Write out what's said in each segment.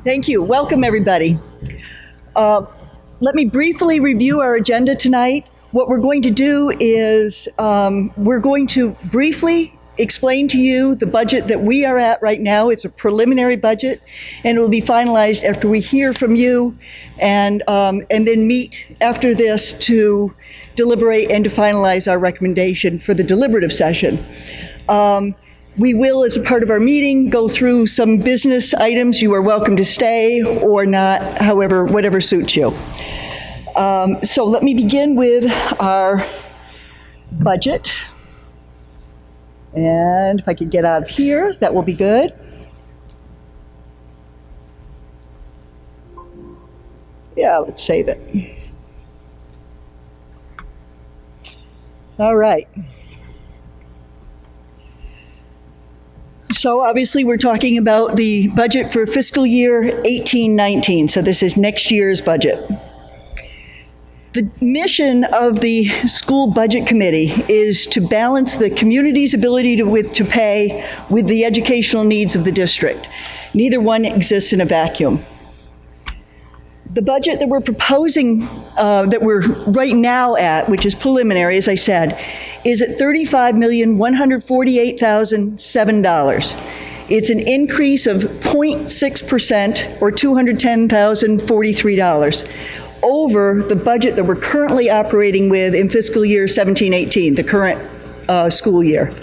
Thank you. Welcome, everybody. Let me briefly review our agenda tonight. What we're going to do is we're going to briefly explain to you the budget that we are at right now. It's a preliminary budget, and it will be finalized after we hear from you, and then meet after this to deliberate and to finalize our recommendation for the deliberative session. We will, as a part of our meeting, go through some business items. You are welcome to stay or not, however, whatever suits you. So let me begin with our budget. And if I could get out of here, that will be good. Yeah, let's save it. All right. So obviously we're talking about the budget for fiscal year 18-19. So this is next year's budget. The mission of the school budget committee is to balance the community's ability to pay with the educational needs of the district. Neither one exists in a vacuum. The budget that we're proposing, that we're right now at, which is preliminary, as I said, is at $35,148,007. It's an increase of 0.6% or $210,043 over the budget that we're currently operating with in fiscal year 17-18, the current school year.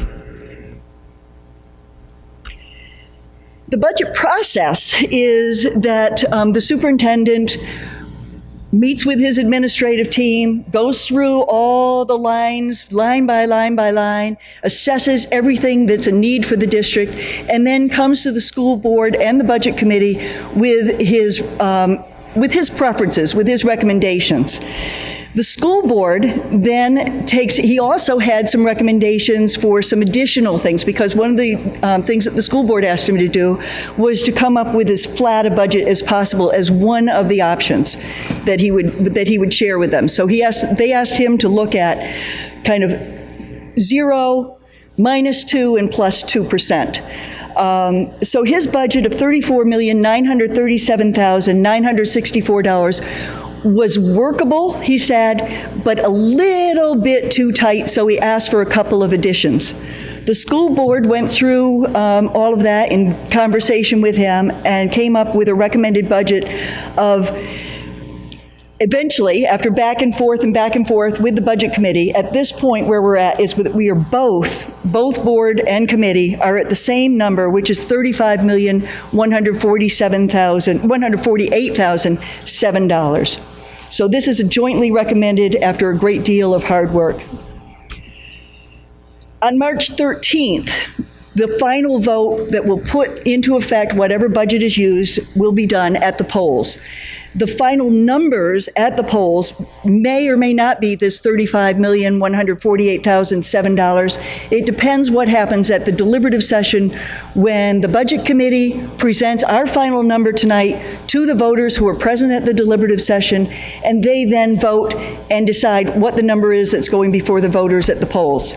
The budget process is that the superintendent meets with his administrative team, goes through all the lines, line by line by line, assesses everything that's a need for the district, and then comes to the school board and the budget committee with his preferences, with his recommendations. The school board then he also had some recommendations for some additional things, because one of the things that the school board asked him to do was to come up with as flat a budget as possible as one of the options that he would share with them. So they asked him to look at kind of 0, -2, and +2%. So his budget of $34,937,964 was workable, he said, but a little bit too tight, so he asked for a couple of additions. The school board went through all of that in conversation with him and came up with a recommended budget of, eventually, after back and forth with the budget committee, at this point where we're at is that we are both board and committee are at the same number, which is $35,148,007. So this is jointly recommended after a great deal of hard work. On March 13th, the final vote that will put into effect whatever budget is used will be done at the polls. The final numbers at the polls may or may not be this $35,148,007. It depends what happens at the deliberative session when the budget committee presents our final number tonight to the voters who are present at the deliberative session, and they then vote and decide what the number is that's going before the voters at the polls.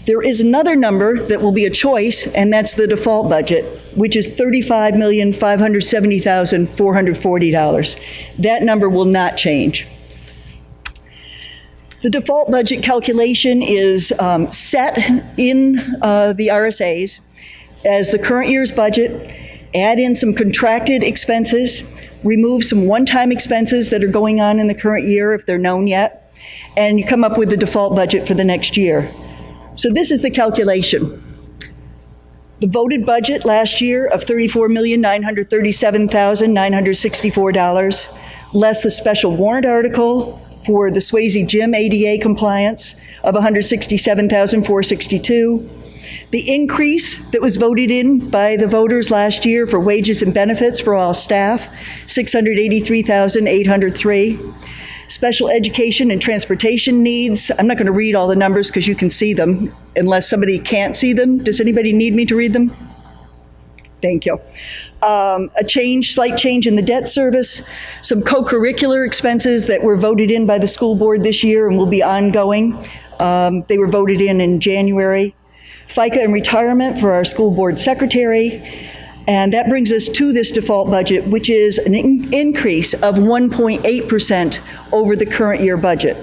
There is another number that will be a choice, and that's the default budget, which is $35,570,440. That number will not change. The default budget calculation is set in the RSAs as the current year's budget, add in some contracted expenses, remove some one-time expenses that are going on in the current year if they're known yet, and you come up with the default budget for the next year. So this is the calculation. The voted budget last year of $34,937,964, less the special warrant article for the Swayze Gym ADA compliance of $167,462. The increase that was voted in by the voters last year for wages and benefits for all staff, $683,803. Special education and transportation needs, I'm not going to read all the numbers because you can see them unless somebody can't see them. Does anybody need me to read them? Thank you. A slight change in the debt service, some co-curricular expenses that were voted in by the school board this year and will be ongoing. They were voted in January. FICA and retirement for our school board secretary. And that brings us to this default budget, which is an increase of 1.8% over the current year budget.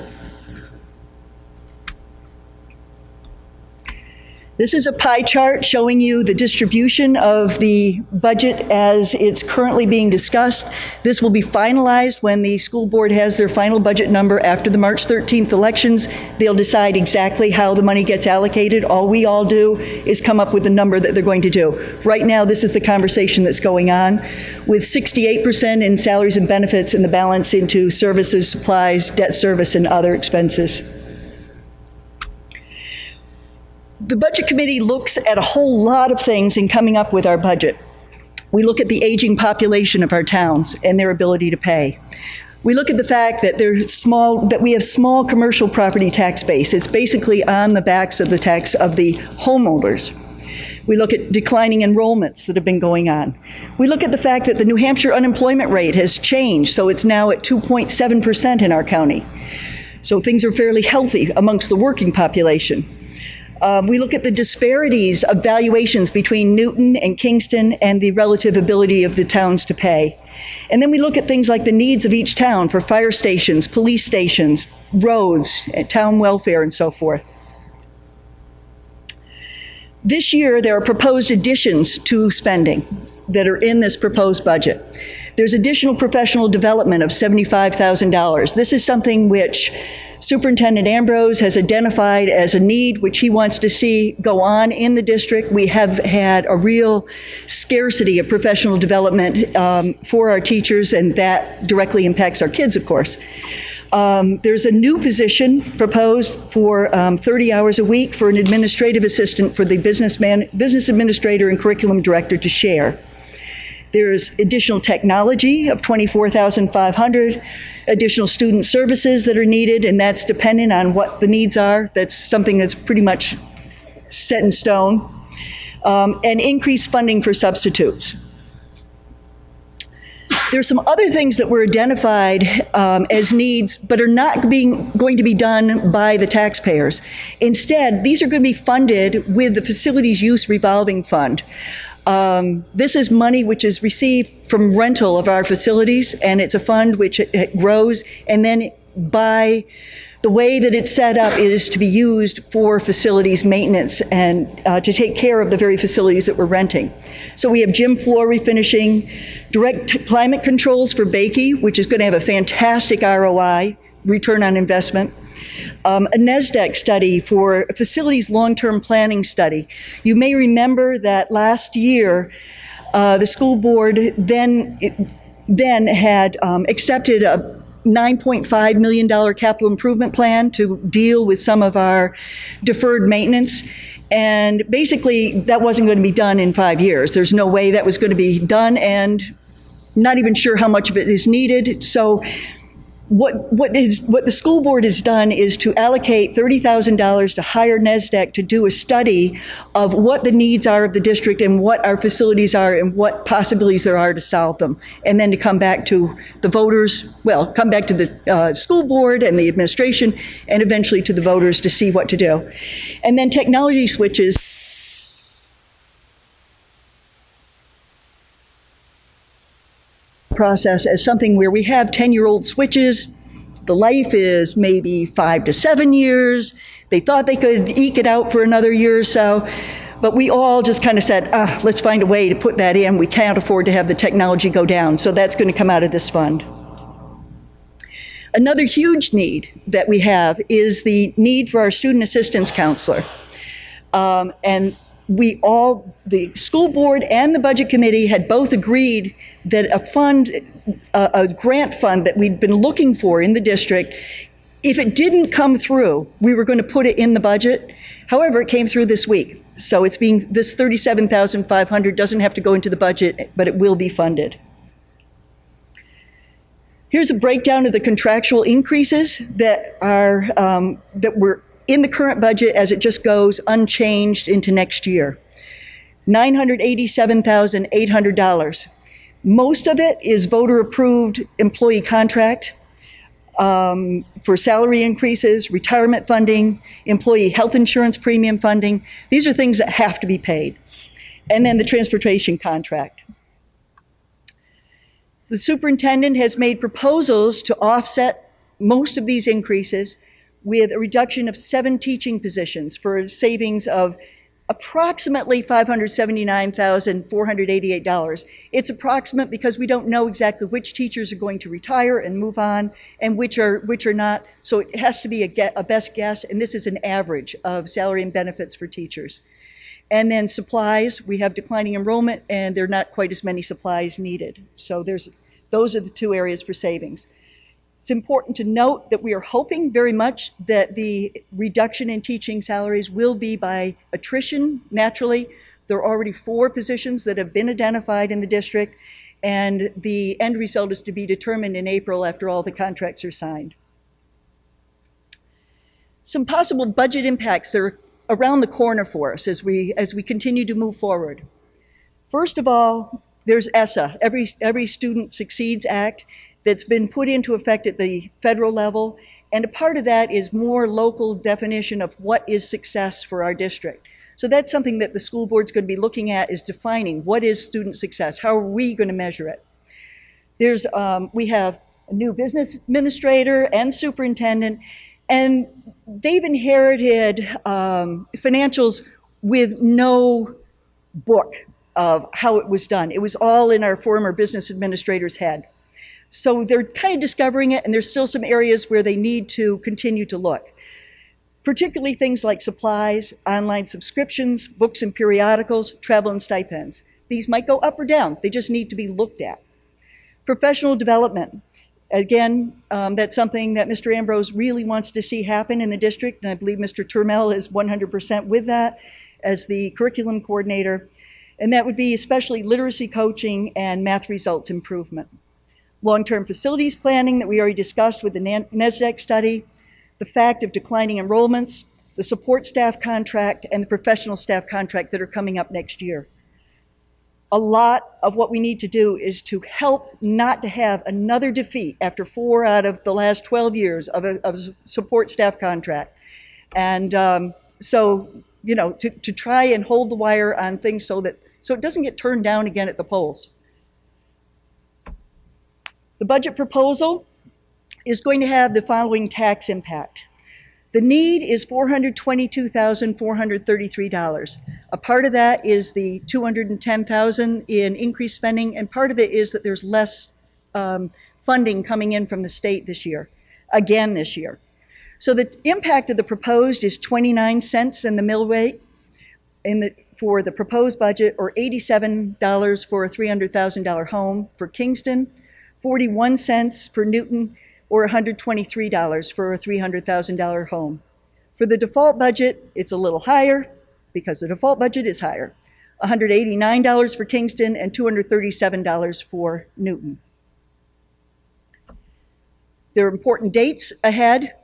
This is a pie chart showing you the distribution of the budget as it's currently being discussed. This will be finalized when the school board has their final budget number after the March 13th elections. They'll decide exactly how the money gets allocated. All we all do is come up with a number that they're going to do. Right now, this is the conversation that's going on, with 68% in salaries and benefits and the balance into services, supplies, debt service, and other expenses. The Budget Committee looks at a whole lot of things in coming up with our budget. We look at the aging population of our towns and their ability to pay. We look at the fact that we have small commercial property tax base. It's basically on the backs of the tax of the homeowners. We look at declining enrollments that have been going on. We look at the fact that the New Hampshire unemployment rate has changed, so it's now at 2.7% in our county. So things are fairly healthy amongst the working population. We look at the disparities of valuations between Newton and Kingston and the relative ability of the towns to pay. And then we look at things like the needs of each town for fire stations, police stations, roads, town welfare, and so forth. This year, there are proposed additions to spending that are in this proposed budget. There's additional professional development of $75,000. This is something which Superintendent Ambrose has identified as a need which he wants to see go on in the district. We have had a real scarcity of professional development for our teachers, and that directly impacts our kids, of course. There's a new position proposed for 30 hours a week for an administrative assistant for the business administrator and curriculum director to share. There's additional technology of $24,500, additional student services that are needed, and that's dependent on what the needs are. That's something that's pretty much set in stone. And increased funding for substitutes. There's some other things that were identified as needs, but are not going to be done by the taxpayers. Instead, these are going to be funded with the Facilities Use Revolving Fund. This is money which is received from rental of our facilities, and it's a fund which it grows, and then by the way that it's set up is to be used for facilities maintenance and to take care of the very facilities that we're renting. So we have gym floor refinishing, direct climate controls for Bakey, which is going to have a fantastic ROI, return on investment. A NESDEC study for facilities long-term planning study. You may remember that last year, the school board then had accepted a $9.5 million capital improvement plan to deal with some of our deferred maintenance. And basically, that wasn't going to be done in 5 years. There's no way that was going to be done, and not even sure how much of it is needed. So what the school board has done is to allocate $30,000 to hire NESDEC to do a study of what the needs are of the district and what our facilities are and what possibilities there are to solve them. And then to come back to the voters, well, come back to the school board and the administration and eventually to the voters to see what to do. And then technology switches. Process as something where we have 10-year-old switches. The life is maybe 5 to 7 years. They thought they could eke it out for another year or so, but we all just kind of said, let's find a way to put that in. We can't afford to have the technology go down, so that's going to come out of this fund. Another huge need that we have is the need for our student assistance counselor. And the school board and the budget committee had both agreed that a grant fund that we'd been looking for in the district, if it didn't come through, we were going to put it in the budget. However, it came through this week. So this $37,500 doesn't have to go into the budget, but it will be funded. Here's a breakdown of the contractual increases that were in the current budget as it just goes unchanged into next year. $987,800. Most of it is voter-approved employee contract for salary increases, retirement funding, employee health insurance premium funding. These are things that have to be paid. and then the transportation contract. The superintendent has made proposals to offset most of these increases with a reduction of 7 teaching positions for a savings of approximately $579,488. It's approximate because we don't know exactly which teachers are going to retire and move on and which are not. So it has to be a best guess, and this is an average of salary and benefits for teachers. And then supplies, we have declining enrollment and there are not quite as many supplies needed. So those are the 2 areas for savings. It's important to note that we are hoping very much that the reduction in teaching salaries will be by attrition, naturally. There are already 4 positions that have been identified in the district, and the end result is to be determined in April after all the contracts are signed. Some possible budget impacts that are around the corner for us as we continue to move forward. First of all, there's ESSA, Every Student Succeeds Act, that's been put into effect at the federal level, and a part of that is more local definition of what is success for our district. So that's something that the school board's going to be looking at, is defining what is student success, how are we going to measure it. We have a new business administrator and superintendent, and they've inherited financials with no book of how it was done. It was all in our former business administrator's head. So they're kind of discovering it, and there's still some areas where they need to continue to look. Particularly things like supplies, online subscriptions, books and periodicals, travel and stipends. These might go up or down, they just need to be looked at. Professional development. Again, that's something that Mr. Ambrose really wants to see happen in the district, and I believe Mr. Turmel is 100% with that as the curriculum coordinator. And that would be especially literacy coaching and math results improvement. Long-term facilities planning that we already discussed with the NESDEC study, the fact of declining enrollments, the support staff contract, and the professional staff contract that are coming up next year. A lot of what we need to do is to help not to have another defeat after 4 out of the last 12 years of a support staff contract. And so, you know, to try and hold the wire on things so it doesn't get turned down again at the polls. The budget proposal is going to have the following tax impact. The need is $422,433. A part of that is the $210,000 in increased spending, and part of it is that there's less funding coming in from the state this year, again this year. So the impact of the proposed is 29 cents in the mill rate for the proposed budget, or $87 for a $300,000 home for Kingston, 41 cents for Newton, or $123 for a $300,000 home. For the default budget, it's a little higher because the default budget is higher. $189 for Kingston and $237 for Newton. There are important dates ahead.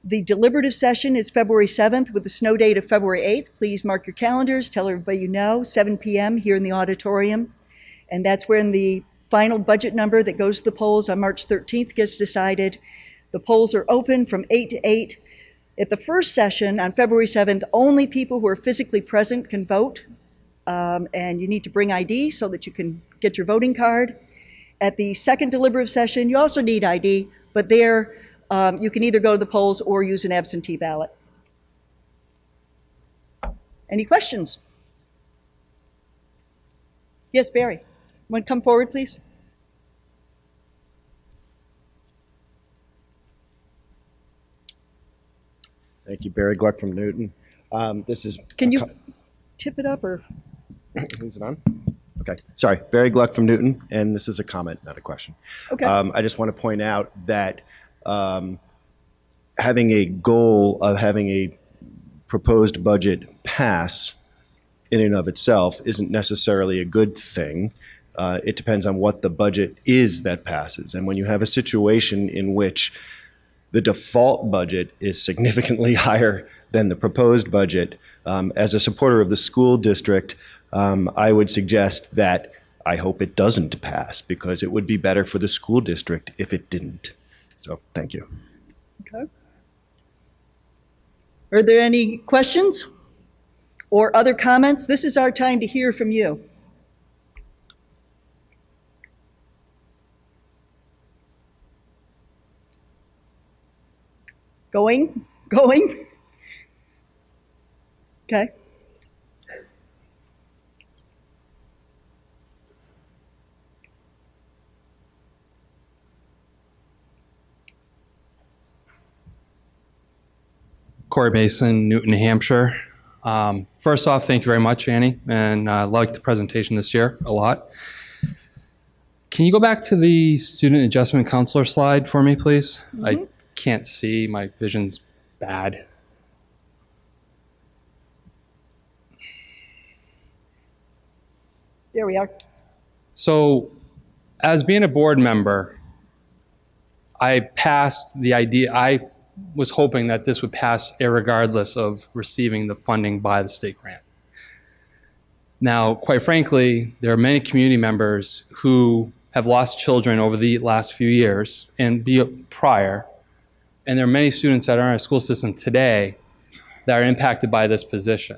The deliberative session is February 7th with the snow date of February 8th. Please mark your calendars, tell everybody you know, 7 p.m. here in the auditorium. And that's when the final budget number that goes to the polls on March 13th gets decided. The polls are open from 8 to 8. At the first session on February 7th, only people who are physically present can vote, and you need to bring ID so that you can get your voting card. At the second deliberative session, you also need ID, but there you can either go to the polls or use an absentee ballot. Any questions? Yes, Barry. Want to come forward, please? Thank you, Barry Gluck from Newton. This is. Can you tip it up, or? Is it on? Okay. Sorry, Barry Gluck from Newton, and this is a comment, not a question. Okay. I just want to point out that having a goal of having a proposed budget pass in and of itself isn't necessarily a good thing. It depends on what the budget is that passes. And when you have a situation in which the default budget is significantly higher than the proposed budget, as a supporter of the school district, I would suggest that I hope it doesn't pass, because it would be better for the school district if it didn't. So thank you. Okay. Are there any questions? or other comments? This is our time to hear from you. Going? Going? Okay. Corey Mason, Newton, New Hampshire. First off, thank you very much, Annie, and I liked the presentation this year a lot. Can you go back to the student adjustment counselor slide for me, please? Mm-hmm. I can't see. My vision's bad. There we are. So, as being a board member, I passed the idea. I was hoping that this would pass irregardless of receiving the funding by the state grant. Now, quite frankly, there are many community members who have lost children over the last few years and prior, and there are many students that are in our school system today that are impacted by this position.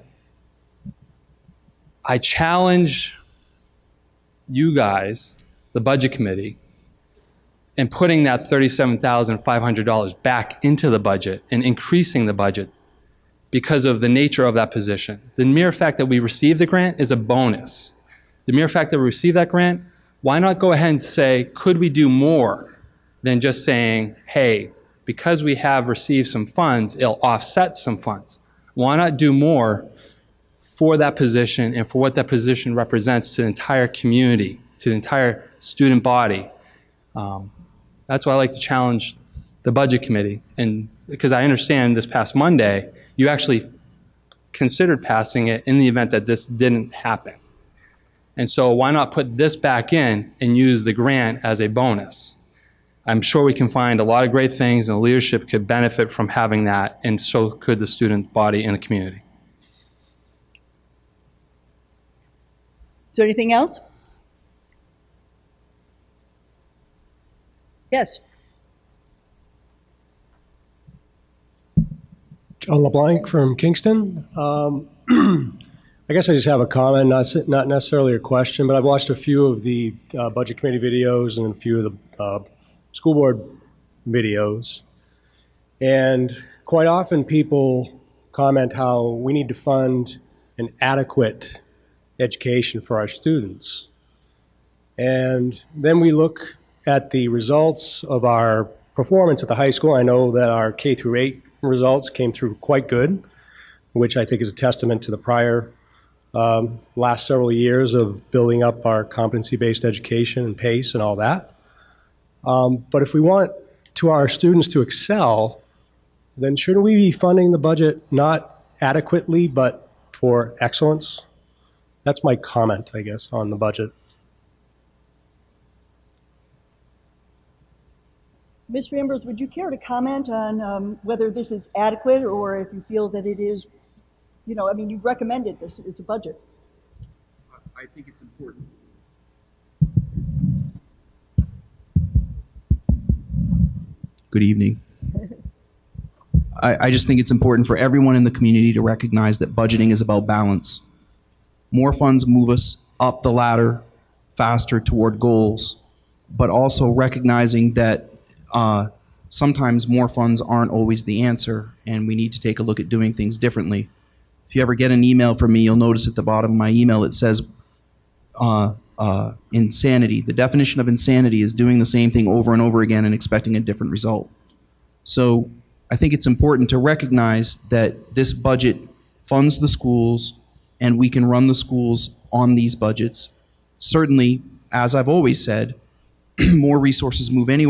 I challenge you guys, the budget committee, and putting that $37,500 back into the budget and increasing the budget because of the nature of that position. The mere fact that we received the grant is a bonus. The mere fact that we received that grant, why not go ahead and say, could we do more than just saying, hey, because we have received some funds, it'll offset some funds. Why not do more for that position and for what that position represents to the entire community, to the entire student body? That's why I like to challenge the budget committee. And because I understand this past Monday, you actually considered passing it in the event that this didn't happen. And so why not put this back in and use the grant as a bonus? I'm sure we can find a lot of great things, and the leadership could benefit from having that, and so could the student body and the community. Is there anything else? Yes. John LeBlanc from Kingston. I guess I just have a comment, not necessarily a question, but I've watched a few of the budget committee videos and a few of the school board videos. And quite often people comment how we need to fund an adequate education for our students. And then we look at the results of our performance at the high school. I know that our K through 8 results came through quite good, which I think is a testament to the prior last several years of building up our competency-based education and pace and all that. But if we want our students to excel, then shouldn't we be funding the budget not adequately, but for excellence? That's my comment, I guess, on the budget. Mr. Ambrose, would you care to comment on whether this is adequate, or if you feel that it is, I mean, you've recommended this as a budget. I think it's important. Good evening. I just think it's important for everyone in the community to recognize that budgeting is about balance. More funds move us up the ladder faster toward goals, but also recognizing that sometimes more funds aren't always the answer, and we need to take a look at doing things differently. If you ever get an email from me, you'll notice at the bottom of my email it says insanity. The definition of insanity is doing the same thing over and over again and expecting a different result. So I think it's important to recognize that this budget funds the schools, and we can run the schools on these budgets. Certainly, as I've always said, more resources move any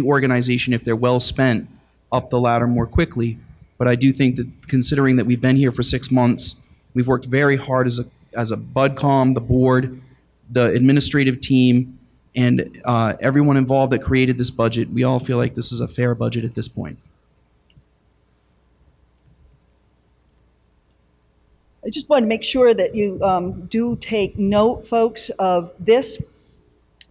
organization, if they're well spent, up the ladder more quickly. But I do think that, considering that we've been here for 6 months, we've worked very hard as a BudCom, the board, the administrative team, and everyone involved that created this budget. We all feel like this is a fair budget at this point. I just want to make sure that you do take note, folks, of this,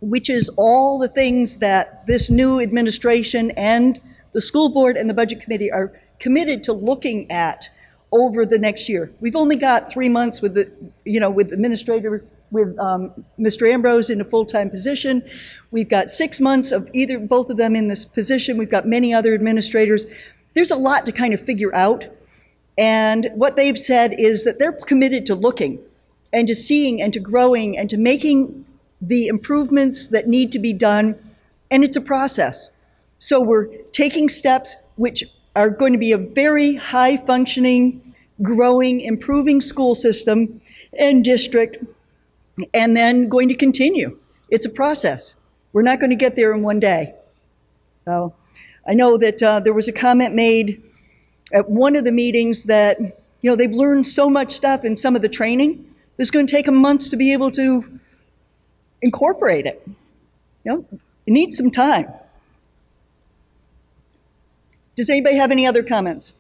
which is all the things that this new administration and the school board and the budget committee are committed to looking at. over the next year. We've only got 3 months with the, with administrator, with Mr. Ambrose in a full-time position. We've got 6 months of both of them in this position. We've got many other administrators. There's a lot to kind of figure out. And what they've said is that they're committed to looking and to seeing and to growing and to making the improvements that need to be done. And it's a process. So we're taking steps which are going to be a very high-functioning, growing, improving school system and district, and then going to continue. It's a process. We're not going to get there in one day. So I know that there was a comment made at one of the meetings that, they've learned so much stuff in some of the training. It's going to take them months to be able to incorporate it. It needs some time. Does anybody have any other comments?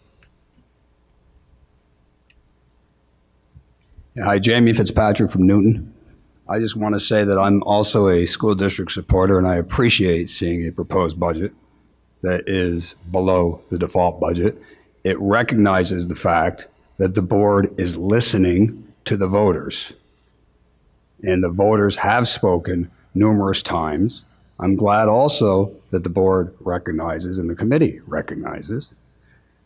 Yeah, hi, Jamie Fitzpatrick from Newton. I just want to say that I'm also a school district supporter, and I appreciate seeing a proposed budget that is below the default budget. It recognizes the fact that the board is listening to the voters, and the voters have spoken numerous times. I'm glad also that the board recognizes and the committee recognizes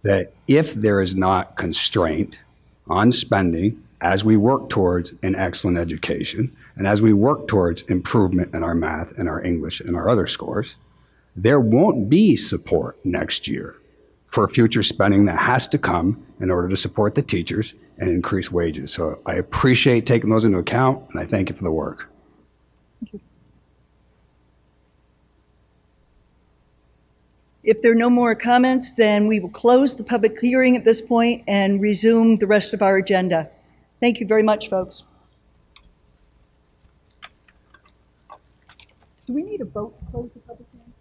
that if there is not constraint on spending as we work towards an excellent education and as we work towards improvement in our math and our English and our other scores, there won't be support next year for future spending that has to come in order to support the teachers and increase wages. So I appreciate taking those into account, and I thank you for the work. Thank you. If there are no more comments, then we will close the public hearing at this point and resume the rest of our agenda. Thank you very much, folks. Do we need a vote to close the public hearing?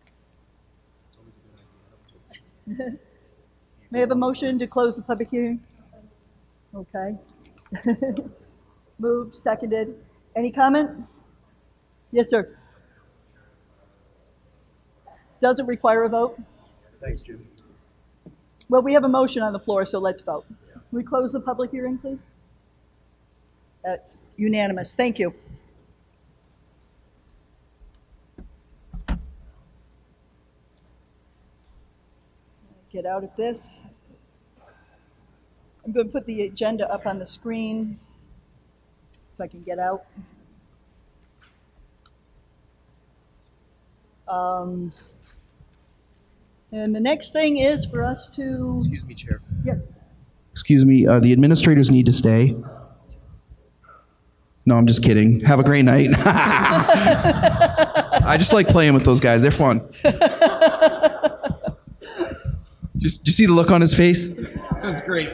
It's always a good idea. May I have a motion to close the public hearing? Okay. Moved, seconded. Any comment? Yes, sir. Doesn't require a vote? Thanks, Jim. Well, we have a motion on the floor, so let's vote. Can we close the public hearing, please? That's unanimous. Thank you. Get out of this. I'm going to put the agenda up on the screen if I can get out. And the next thing is for us to... Excuse me, Chair. Yes. Excuse me, the administrators need to stay. No, I'm just kidding. Have a great night. I just like playing with those guys. They're fun. Just, did you see the look on his face? That was great.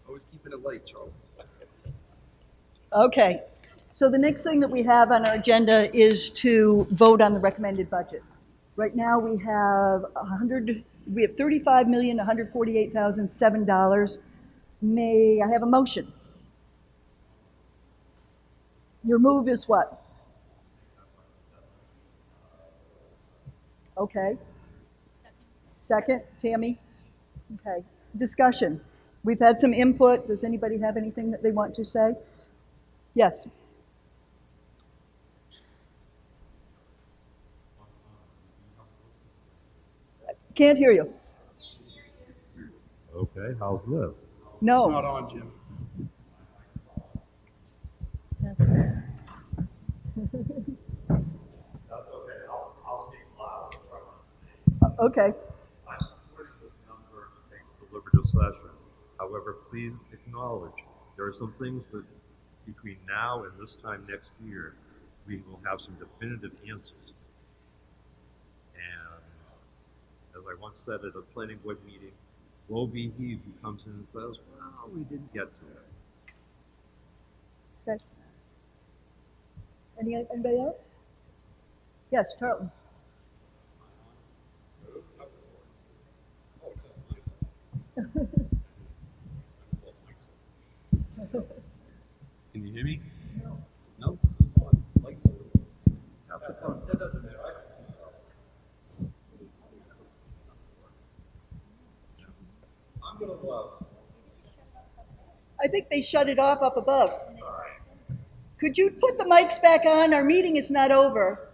Always keeping it light, Charles. Okay. So the next thing that we have on our agenda is to vote on the recommended budget. Right now we have $35,148,007. May I have a motion? Your move is what? Okay. Second, Tammy? Okay. Discussion. We've had some input. Does anybody have anything that they want to say? Yes. Can't hear you. Okay, how's this? No. It's not on, Jim. That's okay. I'll speak loud. Okay. I'm supporting this number to take deliberative session. However, please acknowledge there are some things that between now and this time next year, we will have some definitive answers. And as I once said at a planning board meeting, woe be he who comes in and says, well, we didn't get to it. Okay. Anybody else? Yes, Charlton. Can you hear me? No? Have the fun. I think they shut it off up above. Could you put the mics back on? Our meeting is not over.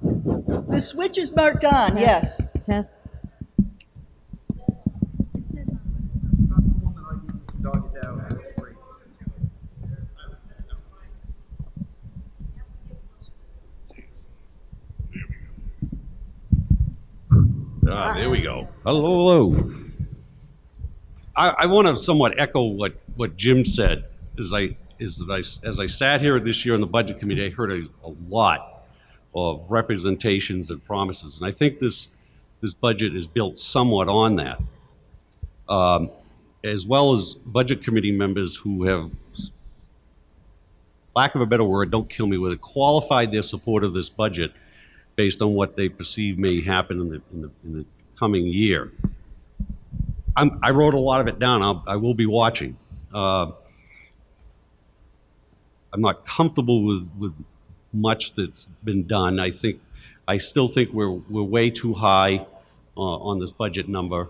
The switch is marked on, yes. Test. There we go. Hello. I want to somewhat echo what Jim said. As I sat here this year on the budget committee, I heard a lot of representations and promises, and I think this budget is built somewhat on that, as well as budget committee members who have, lack of a better word, don't kill me with it, qualified their support of this budget based on what they perceive may happen in the coming year. I wrote a lot of it down. I will be watching. I'm not comfortable with much that's been done. I still think we're way too high on this budget number.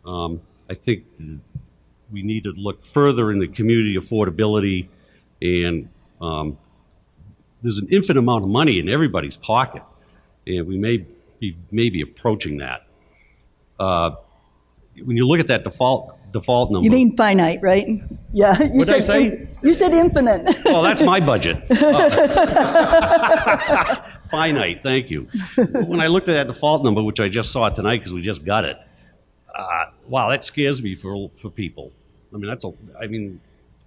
I think we need to look further in the community affordability, and there's an infinite amount of money in everybody's pocket, and we may be approaching that. When you look at that default number. You mean finite, right? Yeah. What did I say? You said infinite. Well, that's my budget. Finite, thank you. When I looked at that default number, which I just saw tonight because we just got it, wow, that scares me for people. I mean,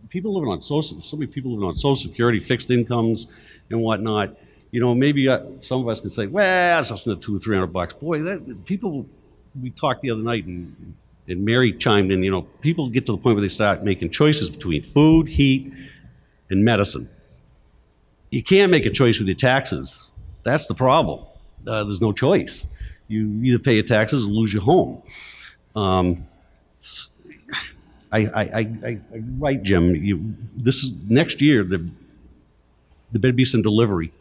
people living on so many people living on Social Security, fixed incomes, and whatnot. You know, maybe some of us can say, well, it's just $200 or $300. Boy, people. We talked the other night, and Mary chimed in. You know, people get to the point where they start making choices between food, heat, and medicine. You can't make a choice with your taxes. That's the problem. There's no choice. You either pay your taxes or lose your home. I right, Jim. This is next year. There better be some delivery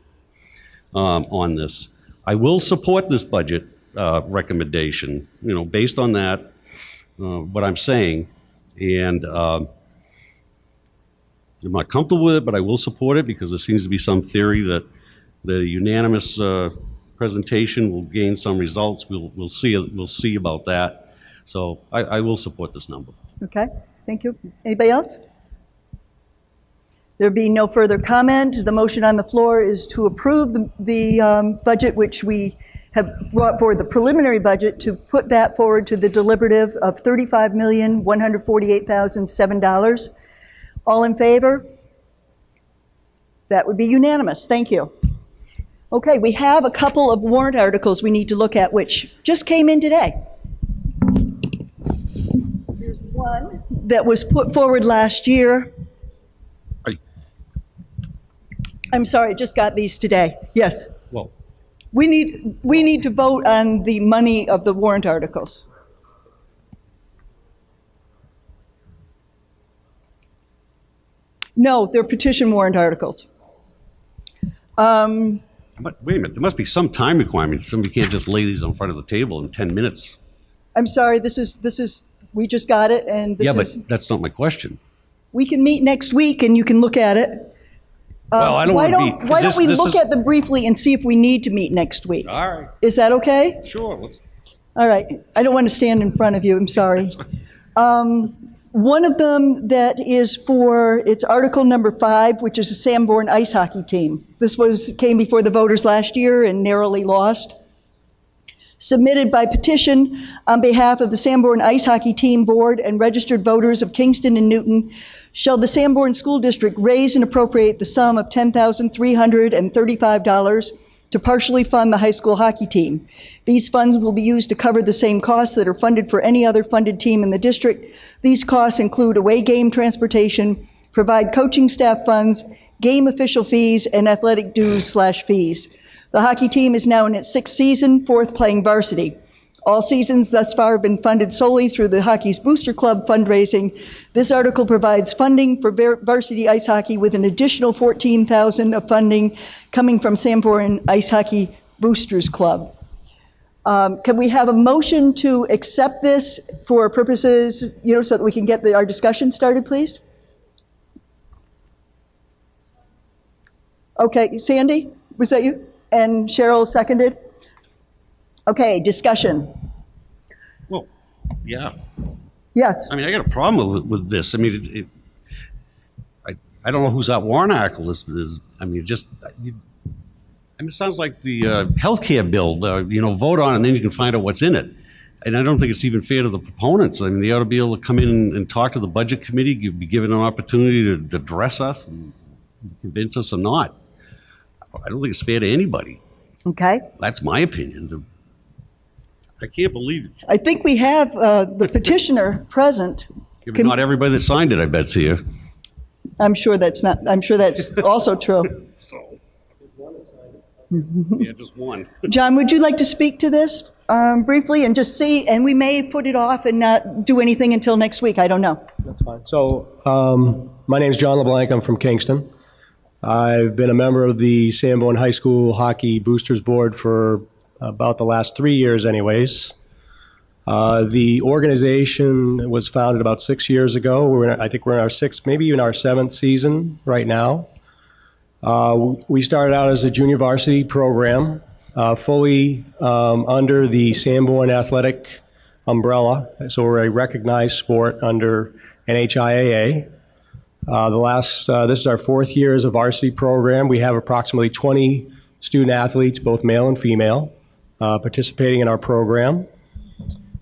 on this. I will support this budget recommendation, you know, based on that, what I'm saying, and I'm not comfortable with it, but I will support it because there seems to be some theory that the unanimous presentation will gain some results. We'll see about that. So I will support this number. Okay, thank you. Anybody else? There being no further comment, the motion on the floor is to approve the budget which we have brought forward, the preliminary budget, to put that forward to the deliberative of $35,148,007. All in favor? That would be unanimous. Thank you. Okay, we have a couple of warrant articles we need to look at, which just came in today. There's one that was put forward last year. I'm sorry, just got these today. Yes. Well, We need to vote on the money of the warrant articles. No, they're petition warrant articles. but wait a minute, there must be some time requirement. Somebody can't just lay these in front of the table in 10 minutes. I'm sorry, this is, we just got it, and this Yeah, is, but that's not my question. we can meet next week and you can look at it. Well, I don't Why want to be. don't, why don't we look at them briefly and see if we need to meet next week? All right, Is that okay? sure. Let's. All right, I don't want to stand in front of you, I'm sorry. One of them that is for, it's Article number 5, which is a Sanborn ice hockey team. This came before the voters last year and narrowly lost. Submitted by petition on behalf of the Sanborn Ice Hockey Team Board and registered voters of Kingston and Newton, shall the Sanborn School District raise and appropriate the sum of $10,335 to partially fund the high school hockey team. These funds will be used to cover the same costs that are funded for any other funded team in the district. These costs include away game transportation, provide coaching staff funds, game official fees, and athletic dues/fees. The hockey team is now in its 6th season, 4th playing varsity. All seasons thus far have been funded solely through the Hockey's Booster Club fundraising. This article provides funding for varsity ice hockey with an additional $14,000 of funding coming from Sanborn Ice Hockey Boosters Club. Can we have a motion to accept this for purposes, so that we can get our discussion started, please? Okay, Sandy, was that you? And Cheryl seconded? Okay, discussion. Well, yeah. Yes. I mean, I got a problem with this. I mean, I don't know whose that warrant article is. I mean, it sounds like the healthcare bill. Vote on it and then you can find out what's in it. And I don't think it's even fair to the proponents. I mean, they ought to be able to come in and talk to the budget committee, be given an opportunity to address us and convince us or not. I don't think it's fair to anybody. Okay. That's my opinion. I can't believe it. I think we have the petitioner present. Yeah, but not everybody that signed it, I bet's here. I'm sure that's also true. So, yeah, just one. John, would you like to speak to this briefly and just see, and we may put it off and not do anything until next week, I don't know. That's fine. So my name's John LeBlanc. I'm from Kingston. I've been a member of the Sanborn High School Hockey Boosters Board for about the last 3 years anyways. The organization was founded about 6 years ago. I think we're in our sixth, maybe even our seventh season right now. We started out as a junior varsity program, fully under the Sanborn Athletic umbrella. So we're a recognized sport under NHIAA. This is our fourth year as a varsity program. We have approximately 20 student athletes, both male and female, participating in our program.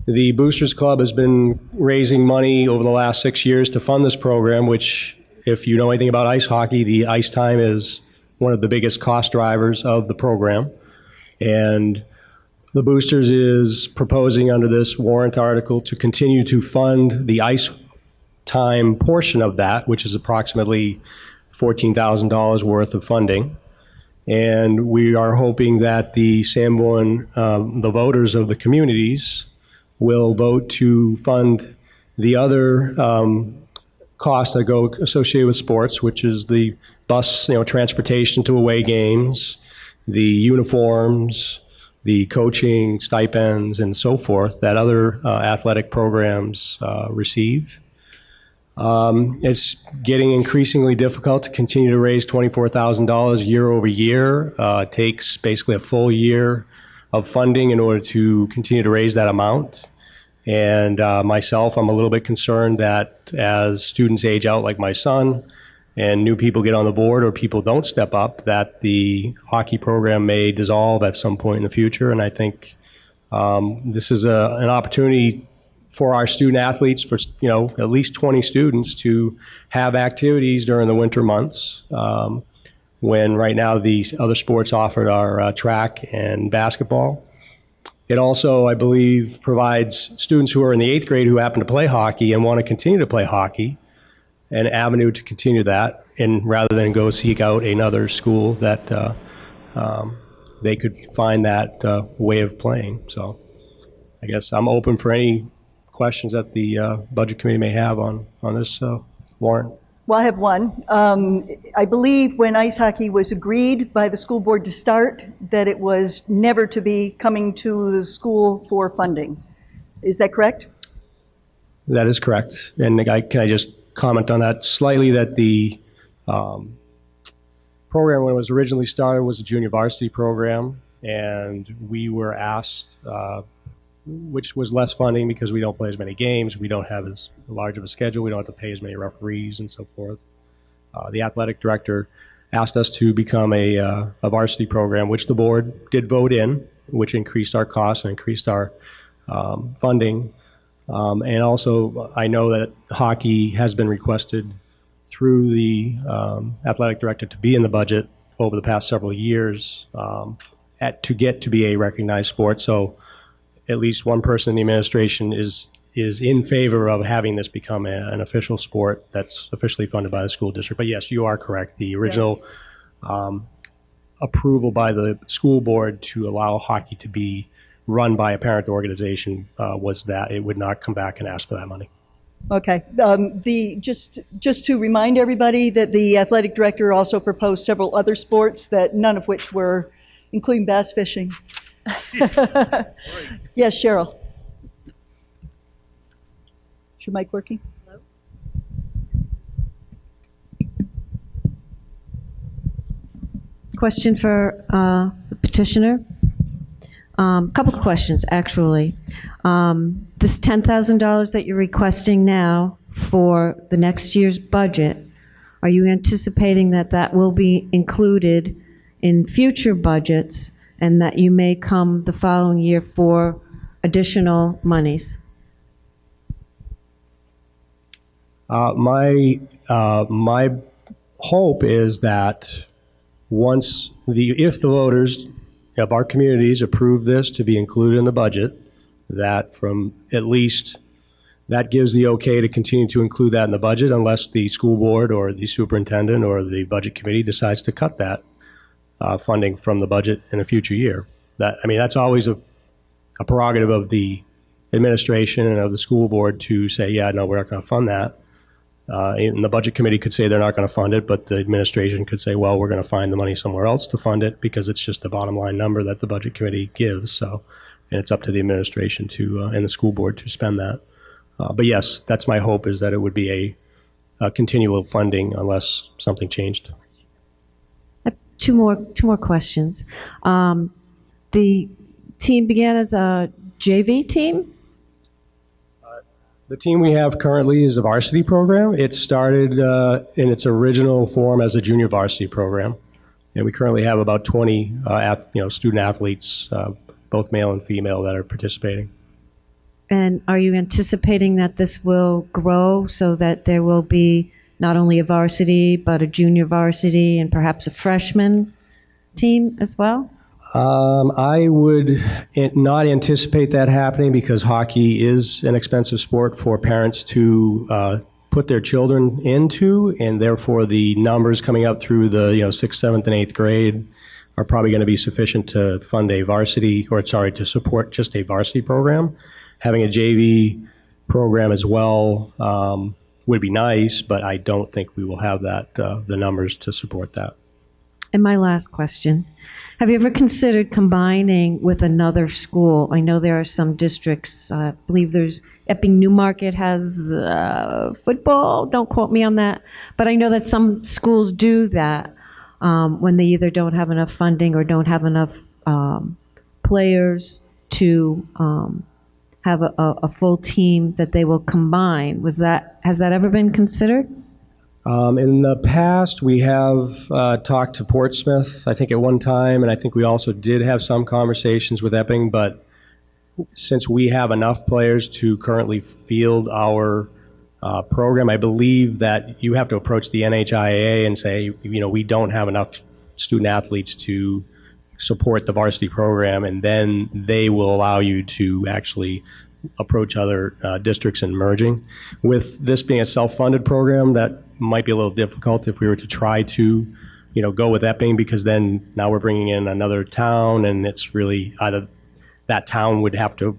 The Boosters Club has been raising money over the last 6 years to fund this program, which, if you know anything about ice hockey, the ice time is one of the biggest cost drivers of the program. And the Boosters is proposing under this warrant article to continue to fund the ice time portion of that, which is approximately $14,000 worth of funding. And we are hoping that the Sanborn, the voters of the communities, will vote to fund the other costs that go associated with sports, which is the bus, transportation to away games, the uniforms, the coaching stipends, and so forth that other athletic programs receive. It's getting increasingly difficult to continue to raise $24,000 year over year. It takes basically a full year of funding in order to continue to raise that amount. And myself, I'm a little bit concerned that as students age out like my son and new people get on the board or people don't step up, that the hockey program may dissolve at some point in the future. And I think this is an opportunity for our student athletes, for at least 20 students, to have activities during the winter months, when right now the other sports offered are track and basketball. It also, I believe, provides students who are in the 8th grade who happen to play hockey and want to continue to play hockey an avenue to continue that, and rather than go seek out another school that they could find that way of playing. So I guess I'm open for any questions that the Budget Committee may have on this warrant. Well, I have one. I believe when ice hockey was agreed by the school board to start, that it was never to be coming to the school for funding. Is that correct? That is correct. And can I just comment on that slightly, that the program, when it was originally started, was a junior varsity program, and we were asked, which was less funding because we don't play as many games, we don't have as large of a schedule, we don't have to pay as many referees and so forth. The athletic director asked us to become a varsity program, which the board did vote in, which increased our costs and increased our funding. And also, I know that hockey has been requested through the athletic director to be in the budget over the past several years to get to be a recognized sport. So at least one person in the administration is in favor of having this become an official sport that's officially funded by the school district. But yes, you are correct. The original approval by the school board to allow hockey to be run by a parent organization was that it would not come back and ask for that money. Okay. Just to remind everybody that the athletic director also proposed several other sports, that none of which were, including bass fishing, Yes, Cheryl. Is your mic working? Question for the petitioner. Couple of questions, actually. This $10,000 that you're requesting now for the next year's budget, are you anticipating that that will be included in future budgets and that you may come the following year for additional monies? My hope is that if the voters of our communities approve this to be included in the budget, that from at least that gives the okay to continue to include that in the budget unless the school board or the superintendent or the budget committee decides to cut that funding from the budget in a future year. That's always a prerogative of the administration and of the school board to say, yeah, no, we're not going to fund that. And the budget committee could say they're not going to fund it, but the administration could say, well, we're going to find the money somewhere else to fund it because it's just a bottom line number that the budget committee gives. So, and it's up to the administration and the school board to spend that. But yes, that's my hope, is that it would be a continual funding unless something changed. Two more questions. The team began as a JV team? The team we have currently is a varsity program. It started in its original form as a junior varsity program. And we currently have about 20 student athletes, both male and female, that are participating. And are you anticipating that this will grow so that there will be not only a varsity, but a junior varsity and perhaps a freshman team as well? I would not anticipate that happening because hockey is an expensive sport for parents to put their children into, and therefore the numbers coming up through the 6th, 7th, and 8th grade are probably going to be sufficient to fund to support just a varsity program. Having a JV program as well would be nice, but I don't think we will have the numbers to support that. And my last question. Have you ever considered combining with another school? I know there are some districts, I believe there's Epping Newmarket has football, don't quote me on that, but I know that some schools do that when they either don't have enough funding or don't have enough players to have a full team that they will combine. Has that ever been considered? In the past, we have talked to Portsmouth, I think at one time, and I think we also did have some conversations with Epping, but since we have enough players to currently field our program, I believe that you have to approach the NHIAA and say, we don't have enough student athletes to support the varsity program, and then they will allow you to actually approach other districts in merging. With this being a self-funded program, that might be a little difficult if we were to try to, go with Epping, because then now we're bringing in another town, and it's really either that town would have to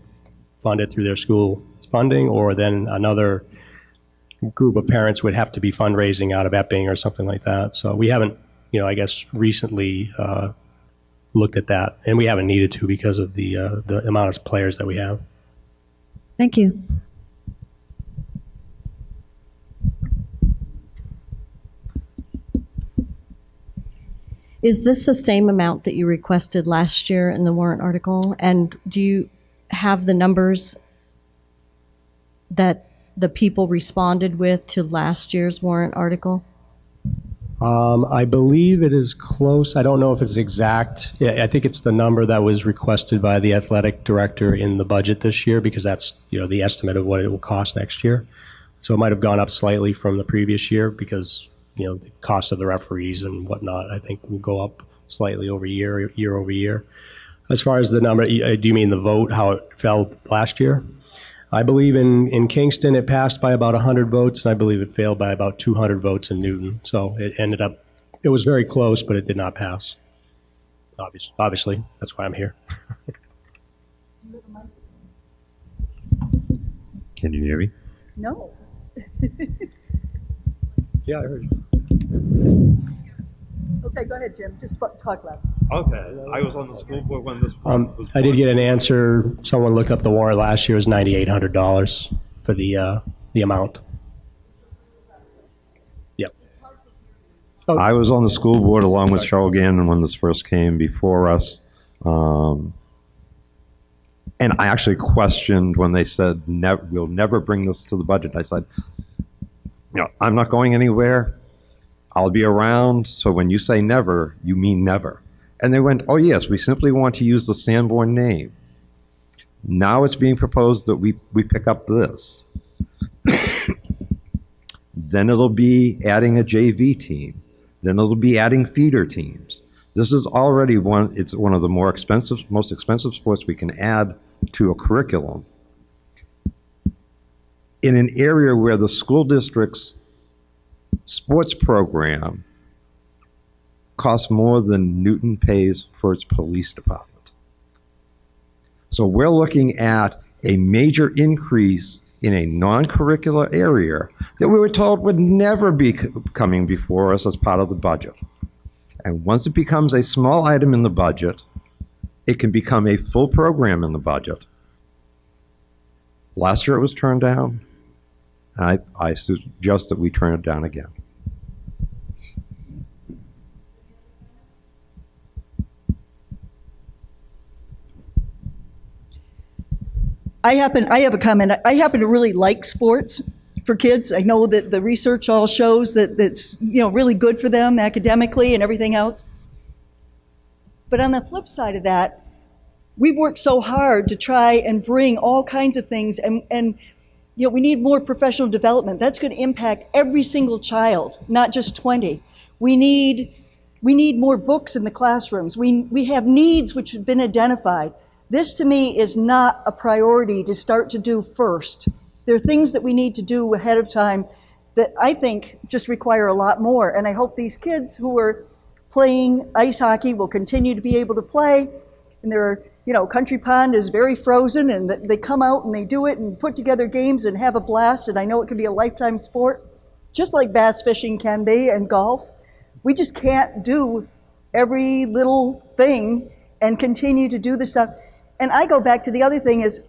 fund it through their school funding, or then another group of parents would have to be fundraising out of Epping or something like that. So we haven't, I guess recently looked at that, and we haven't needed to because of the amount of players that we have. Thank you. Is this the same amount that you requested last year in the warrant article? And do you have the numbers that the people responded with to last year's warrant article? I believe it is close. I don't know if it's exact. I think it's the number that was requested by the athletic director in the budget this year, because that's, the estimate of what it will cost next year. So it might have gone up slightly from the previous year because, the cost of the referees and whatnot, I think will go up slightly year over year. As far as the number, do you mean the vote, how it fell last year? I believe in Kingston it passed by about 100 votes, and I believe it failed by about 200 votes in Newton. So it was very close, but it did not pass. Obviously, that's why I'm here. Can you hear me? No. Yeah, I heard you. Okay, go ahead, Jim. Just talk loud. Okay, I was on the school board when this was. I did get an answer. Someone looked up the warrant last year. It was $9,800 for the amount. Yep. I was on the school board along with Cheryl Gannon when this first came before us. And I actually questioned when they said, we'll never bring this to the budget. I said, I'm not going anywhere. I'll be around. So when you say never, you mean never. And they went, oh yes, we simply want to use the Sanborn name. Now it's being proposed that we pick up this. Then it'll be adding a JV team. Then it'll be adding feeder teams. This is already it's one of the most expensive sports we can add to a curriculum in an area where the school district's sports program costs more than Newton pays for its police department. So we're looking at a major increase in a non-curricular area that we were told would never be coming before us as part of the budget. And once it becomes a small item in the budget, it can become a full program in the budget. Last year it was turned down. I suggest that we turn it down again. I have a comment. I happen to really like sports for kids. I know that the research all shows that it's really good for them academically and everything else. But on the flip side of that, we've worked so hard to try and bring all kinds of things, and we need more professional development. That's going to impact every single child, not just 20. We need more books in the classrooms. We have needs which have been identified. This, to me, is not a priority to start to do first. There are things that we need to do ahead of time that I think just require a lot more. And I hope these kids who are playing ice hockey will continue to be able to play. And there are, Country Pond is very frozen, and they come out and they do it and put together games and have a blast. And I know it can be a lifetime sport, just like bass fishing can be and golf. We just can't do every little thing and continue to do the stuff. And I go back to the other thing is,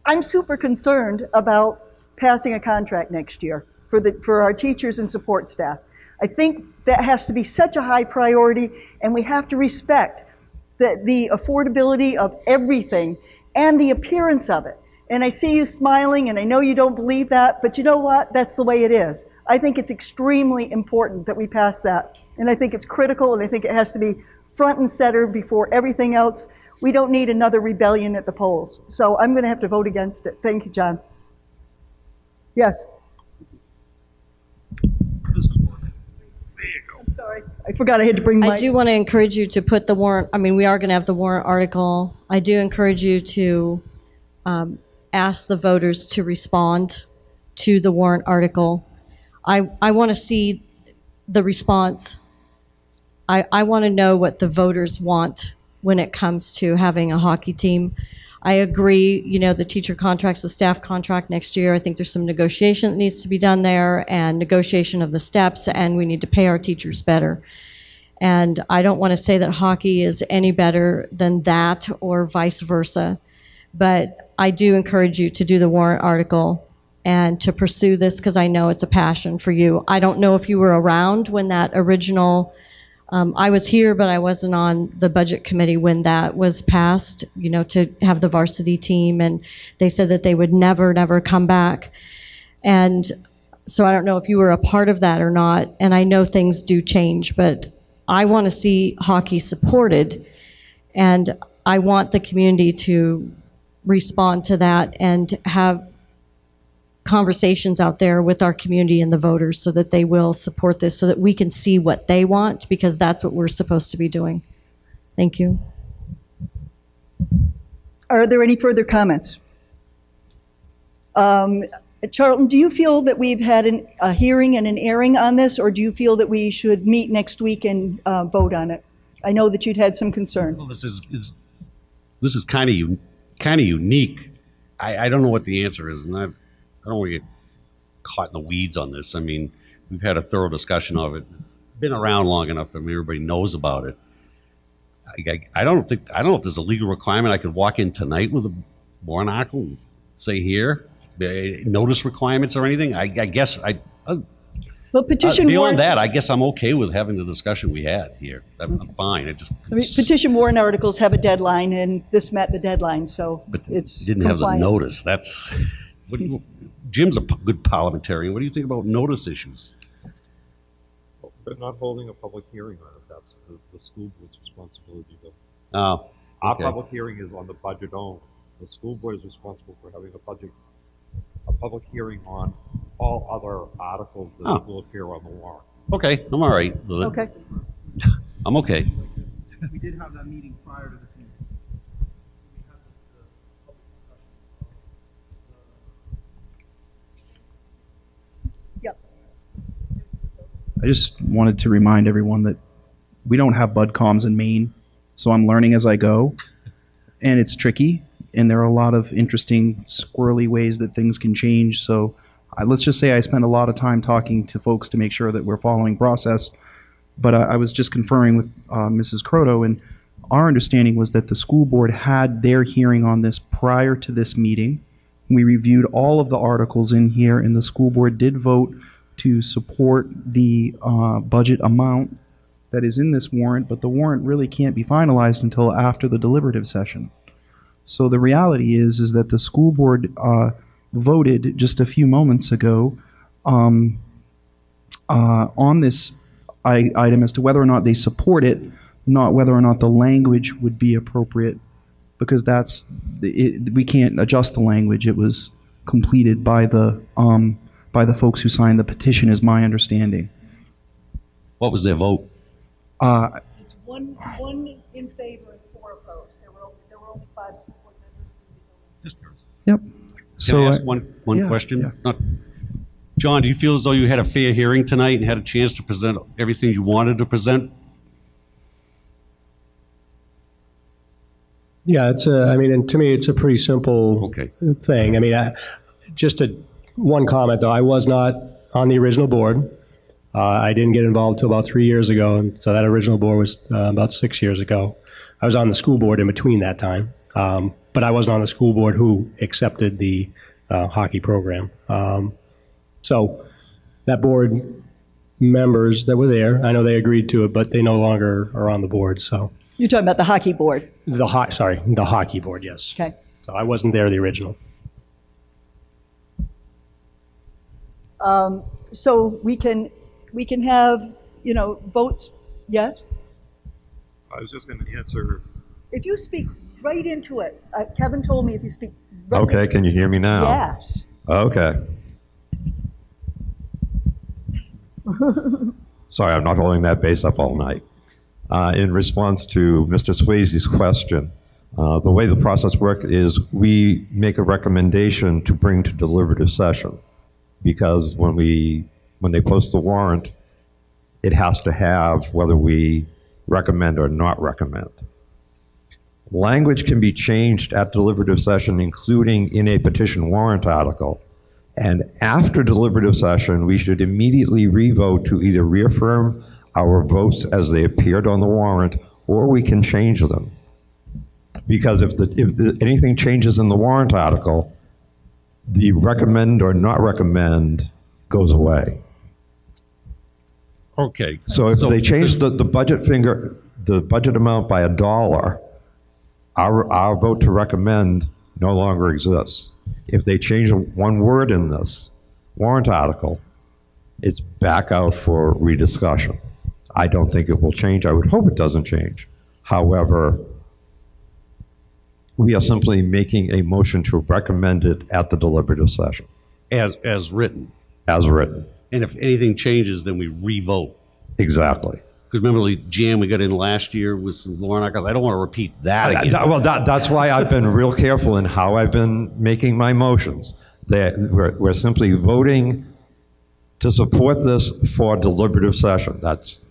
I'm super concerned about passing a contract next year for our teachers and support staff. I think that has to be such a high priority, and we have to respect the affordability of everything and the appearance of it. And I see you smiling, and I know you don't believe that, but you know what? That's the way it is. I think it's extremely important that we pass that. And I think it's critical, and I think it has to be front and center before everything else. We don't need another rebellion at the polls. So I'm going to have to vote against it. Thank you, John. Yes? I'm sorry. I forgot I had to bring my... I do want to encourage you to put the warrant, we are going to have the warrant article. I do encourage you to ask the voters to respond to the warrant article. I want to see the response. I want to know what the voters want when it comes to having a hockey team. I agree, the teacher contract's a staff contract next year. I think there's some negotiation that needs to be done there, and negotiation of the steps, and we need to pay our teachers better. And I don't want to say that hockey is any better than that or vice versa, but I do encourage you to do the warrant article and to pursue this, because I know it's a passion for you. I don't know if you were around when that original I was here, but I wasn't on the budget committee when that was passed, to have the varsity team, and they said that they would never come back. And so I don't know if you were a part of that or not, and I know things do change, but I want to see hockey supported, and I want the community to respond to that and have conversations out there with our community and the voters so that they will support this, so that we can see what they want, because that's what we're supposed to be doing. Thank you. Are there any further comments? Charlton, do you feel that we've had a hearing and an airing on this, or do you feel that we should meet next week and vote on it? I know that you'd had some concern. Well, this is kind of unique. I don't know what the answer is, and I don't want to get caught in the weeds on this. We've had a thorough discussion of it. It's been around long enough. Everybody knows about it. I don't know if there's a legal requirement. I could walk in tonight with a warrant article and say here, notice requirements or anything. I guess Well, petition beyond warrant, that, I guess I'm okay with having the discussion we had here. I'm fine. petition warrant articles have a deadline, and this met the deadline, so it's Didn't have the compliant. notice. That's Jim's a good parliamentarian. What do you think about notice issues? But not holding a public hearing on it, that's the school board's responsibility, though. Oh, Our okay. public hearing is on the budget only. The school board is responsible for having a public hearing on all other articles that Oh. will appear on the warrant. Okay, I'm all right with it. Okay. I'm okay. We did have that meeting prior to this meeting. Yep. I just wanted to remind everyone that we don't have bud comms in Maine, so I'm learning as I go, and it's tricky, and there are a lot of interesting squirrely ways that things can change. So let's just say I spent a lot of time talking to folks to make sure that we're following process. But I was just conferring with Mrs. Croto, and our understanding was that the school board had their hearing on this prior to this meeting. We reviewed all of the articles in here, and the school board did vote to support the budget amount that is in this warrant, but the warrant really can't be finalized until after the deliberative session. So the reality is that the school board voted just a few moments ago on this item as to whether or not they support it, not whether or not the language would be appropriate, because we can't adjust the language. It was completed by the folks who signed the petition, is my understanding. What was their vote? It's one in favor and 4 opposed. There were only 5 support members. Yep. Can I ask one yeah, question? yeah. John, do you feel as though you had a fair hearing tonight and had a chance to present everything you wanted to present? Yeah, and to me, it's a pretty simple Okay. thing. I mean, one comment though. I was not on the original board. I didn't get involved until about 3 years ago, and so that original board was about 6 years ago. I was on the school board in between that time, but I wasn't on the school board who accepted the hockey program. So that board members that were there, I know they agreed to it, but they no longer are on the board. So You're talking about the hockey board. the hockey board, yes. Okay. So I wasn't there the original. So we can have, votes, yes? I was just going to answer. If you speak right into it, Kevin told me if you speak right Okay, can you hear me now? Yes. Okay. Sorry, I'm not holding that bass up all night. In response to Mr. Swayze's question, the way the process works is we make a recommendation to bring to deliberative session, because when they post the warrant, it has to have whether we recommend or not recommend. Language can be changed at deliberative session, including in a petition warrant article. And after deliberative session, we should immediately revote to either reaffirm our votes as they appeared on the warrant, or we can change them. Because if anything changes in the warrant article, the recommend or not recommend goes away. Okay. So if they change the budget amount by $1, our vote to recommend no longer exists. If they change one word in this warrant article, it's back out for rediscussion. I don't think it will change. I would hope it doesn't change. However, we are simply making a motion to recommend it at the deliberative session, As written. as written. And if anything changes, then we re-vote. Exactly. Because remember the jam we got in last year with some warrant articles? I don't want to repeat that again. That's why I've been real careful in how I've been making my motions. We're simply voting to support this for deliberative session. That's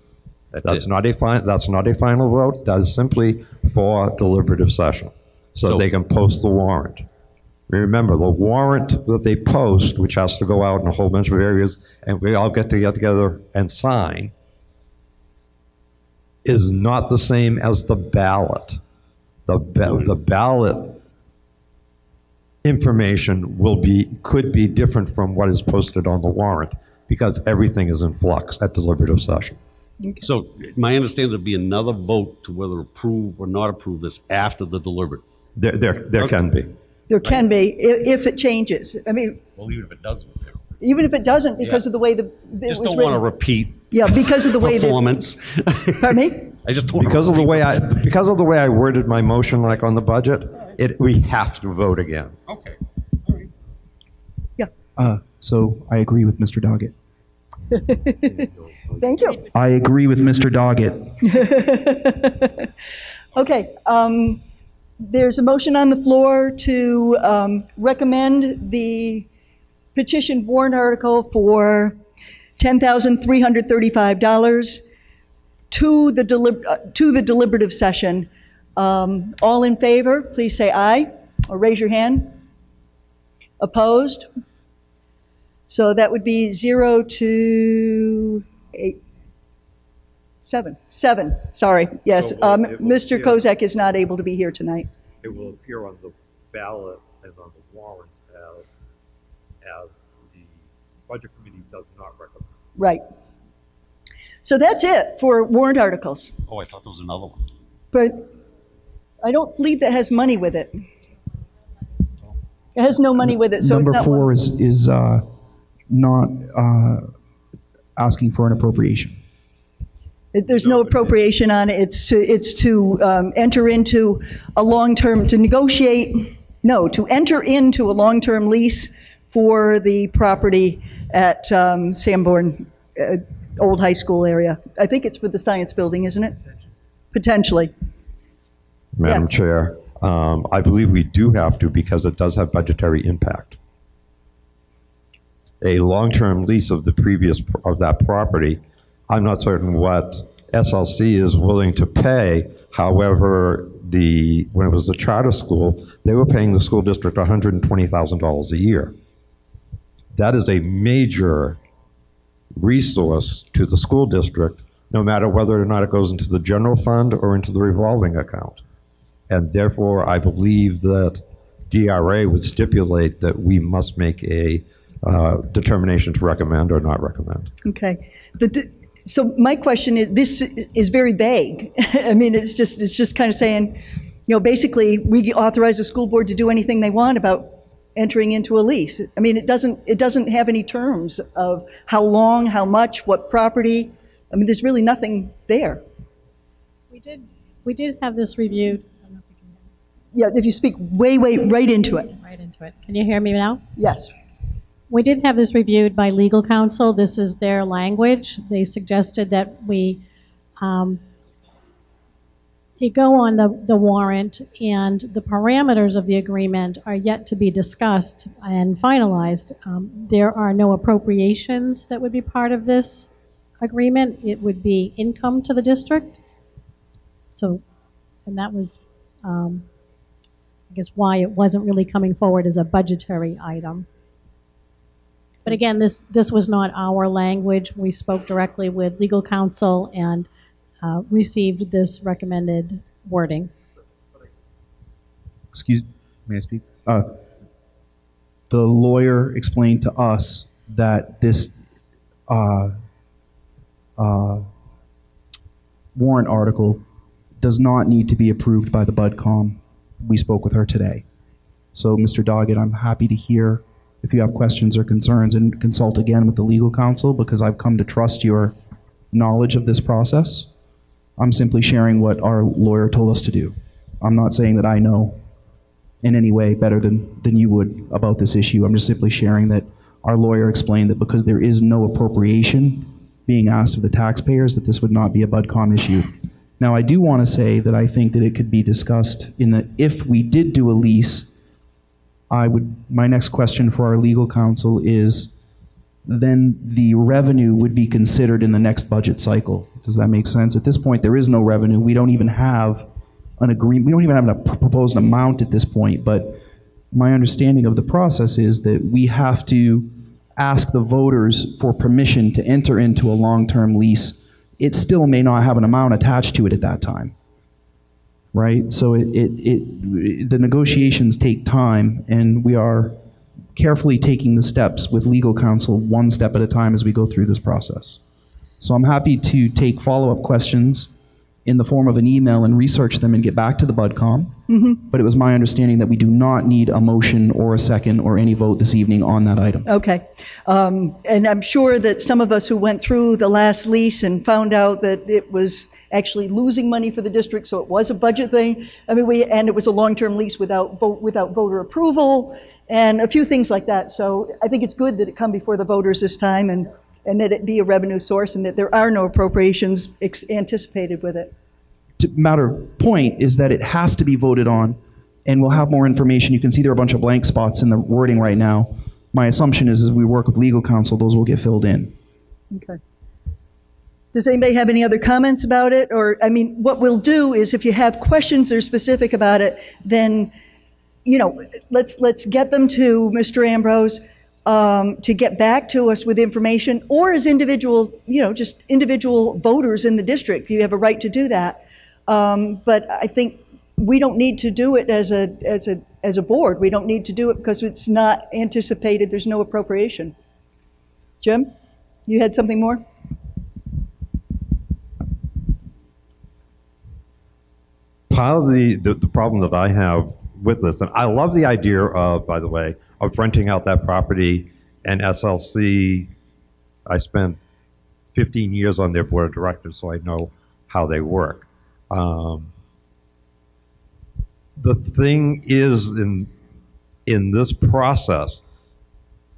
not a final vote. That is simply for deliberative session, so they can post the warrant. Remember, the warrant that they post, which has to go out in a whole bunch of areas, and we all get together and sign, is not the same as the ballot. The ballot information could be different from what is posted on the warrant because everything is in flux at deliberative session. So my understanding would be another vote to whether approve or not approve this after the deliberative. There can be. There can be, if it changes. I mean, Well, even if it doesn't. even if it doesn't, because Yeah. of the way it Just was don't want to written. repeat Yeah, because of the way that, performance. pardon me? I just don't want Because to of the repeat way I worded my motion, like on the budget, we have to vote again. Okay. So I agree with Mr. Doggett. Thank you. I agree with Mr. Doggett. Okay, there's a motion on the floor to recommend the petition warrant article for $10,335 to the deliberative session. All in favor, please say aye or raise your hand. Opposed? So that would be 0 to 8. 7, sorry, yes. So it will Mr. appear- Kozak is not able to be here tonight. It will appear on the ballot and on the warrant as the Budget Committee does not recommend. Right. So that's it for warrant articles. Oh, I thought there was another one. But I don't believe that has money with it. It has no money with it, so it's Number not 4 one. is not asking for an appropriation. There's no appropriation on it. It's to enter into a long-term, to enter into a long-term lease for the property at Sanborn Old High School area. I think it's for the science building, isn't it? Potentially. Madam Yes. Chair, I believe we do have to because it does have budgetary impact. A long-term lease of that property, I'm not certain what SLC is willing to pay. However, when it was a charter school, they were paying the school district $120,000 a year. That is a major resource to the school district, no matter whether or not it goes into the general fund or into the revolving account. And therefore, I believe that DRA would stipulate that we must make a determination to recommend or not recommend. Okay. So my question is, this is very vague. I mean, it's just kind of saying, basically, we authorize the school board to do anything they want about entering into a lease. I mean, it doesn't have any terms of how long, how much, what property. I mean, there's really nothing there. We did have this reviewed. I don't know if you can hear Yeah, if you speak way right into it. me right into it. Can you hear me now? Yes. We did have this reviewed by legal counsel. This is their language. They suggested that we go on the warrant, and the parameters of the agreement are yet to be discussed and finalized. There are no appropriations that would be part of this agreement. It would be income to the district. So, and that was, I guess, why it wasn't really coming forward as a budgetary item. But again, this was not our language. We spoke directly with legal counsel and received this recommended wording. Excuse, may I speak? The lawyer explained to us that this warrant article does not need to be approved by the BudCom. We spoke with her today. So, Mr. Doggett, I'm happy to hear if you have questions or concerns and consult again with the legal counsel, because I've come to trust your knowledge of this process. I'm simply sharing what our lawyer told us to do. I'm not saying that I know in any way better than you would about this issue. I'm just simply sharing that our lawyer explained that because there is no appropriation being asked of the taxpayers, that this would not be a BudCom issue. Now, I do want to say that I think that it could be discussed in that if we did do a lease, my next question for our legal counsel is, then the revenue would be considered in the next budget cycle. Does that make sense? At this point, there is no revenue. We don't even have an agreement. We don't even have a proposed amount at this point. But my understanding of the process is that we have to ask the voters for permission to enter into a long-term lease it still may not have an amount attached to it at that time. Right? So the negotiations take time, and we are carefully taking the steps with legal counsel one step at a time as we go through this process. So I'm happy to take follow-up questions in the form of an email and research them and get back to the BudCom. But it was my understanding that we do not need a motion or a second or any vote this evening on that item. Okay. And I'm sure that some of us who went through the last lease and found out that it was actually losing money for the district, so it was a budget thing. I mean, and it was a long-term lease without voter approval and a few things like that. So I think it's good that it come before the voters this time and that it be a revenue source and that there are no appropriations anticipated with it. Matter of point is that it has to be voted on, and we'll have more information. You can see there are a bunch of blank spots in the wording right now. My assumption is as we work with legal counsel, those will get filled in. Okay. Does anybody have any other comments about it? Or, I mean, what we'll do is if you have questions that are specific about it, then, you know, let's get them to Mr. Ambrose to get back to us with information, or as individual, you know, just individual voters in the district. You have a right to do that. But I think we don't need to do it as a board. We don't need to do it because it's not anticipated. There's no appropriation. Jim, you had something more? Part of the problem that I have with this, and I love the idea of, by the way, of renting out that property, and SLC, I spent 15 years on their board of directors, so I know how they work. The thing is, in this process,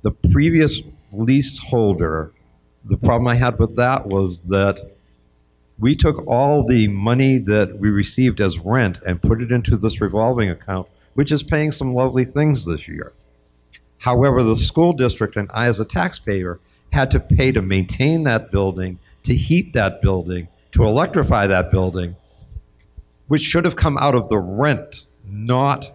the previous leaseholder, the problem I had with that was that we took all the money that we received as rent and put it into this revolving account, which is paying some lovely things this year. However, the school district and I as a taxpayer had to pay to maintain that building, to heat that building, to electrify that building, which should have come out of the rent, not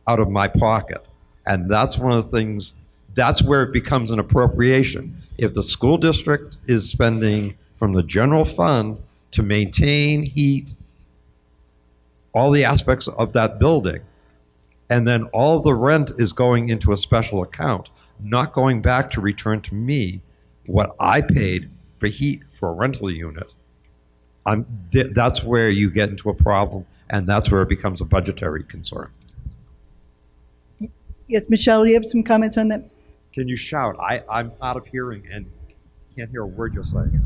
out of my pocket. And that's one of the things, that's where it becomes an appropriation. If the school district is spending from the general fund to maintain, heat, all the aspects of that building, and then all the rent is going into a special account, not going back to return to me what I paid for heat for a rental unit, that's where you get into a problem, and that's where it becomes a budgetary concern. Yes, Michelle, do you have some comments on that? Can you shout? I'm out of hearing and can't hear a word you're saying.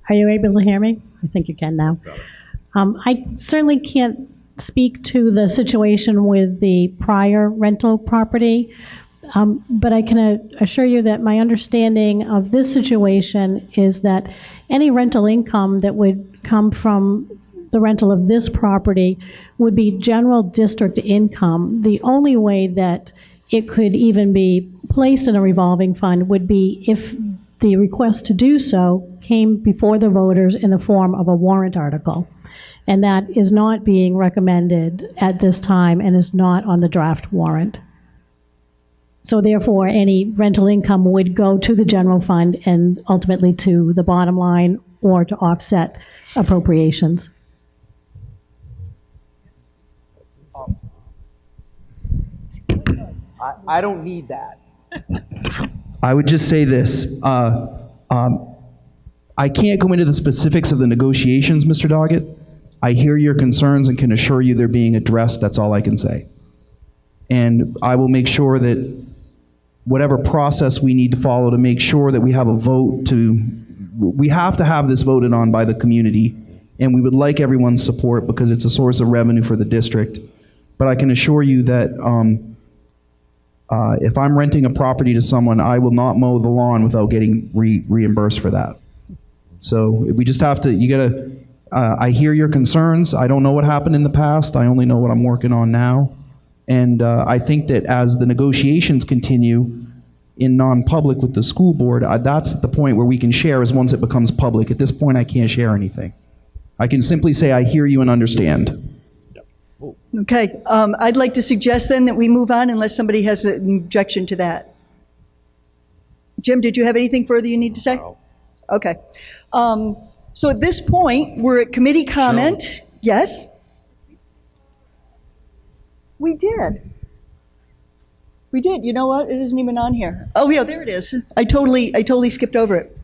Are you able to hear me? I think you can now. I certainly can't speak to the situation with the prior rental property, but I can assure you that my understanding of this situation is that any rental income that would come from the rental of this property would be general district income. The only way that it could even be placed in a revolving fund would be if the request to do so came before the voters in the form of a warrant article. And that is not being recommended at this time and is not on the draft warrant. So therefore, any rental income would go to the general fund and ultimately to the bottom line or to offset appropriations. I don't need that. I would just say this. I can't go into the specifics of the negotiations, Mr. Doggett. I hear your concerns and can assure you they're being addressed. That's all I can say. And I will make sure that whatever process we need to follow to make sure that we have a vote we have to have this voted on by the community, and we would like everyone's support because it's a source of revenue for the district. But I can assure you that if I'm renting a property to someone, I will not mow the lawn without getting reimbursed for that. So we just have to, I hear your concerns. I don't know what happened in the past. I only know what I'm working on now. And I think that as the negotiations continue in non-public with the school board, that's the point where we can share is once it becomes public. At this point, I can't share anything. I can simply say I hear you and understand. Okay, I'd like to suggest then that we move on unless somebody has an objection to that. Jim, did you have anything further you need to say? No. Okay. So at this point, we're at committee comment. Yes? We did. We did. You know what? It isn't even on here. Oh, yeah, there it is. I totally skipped over it.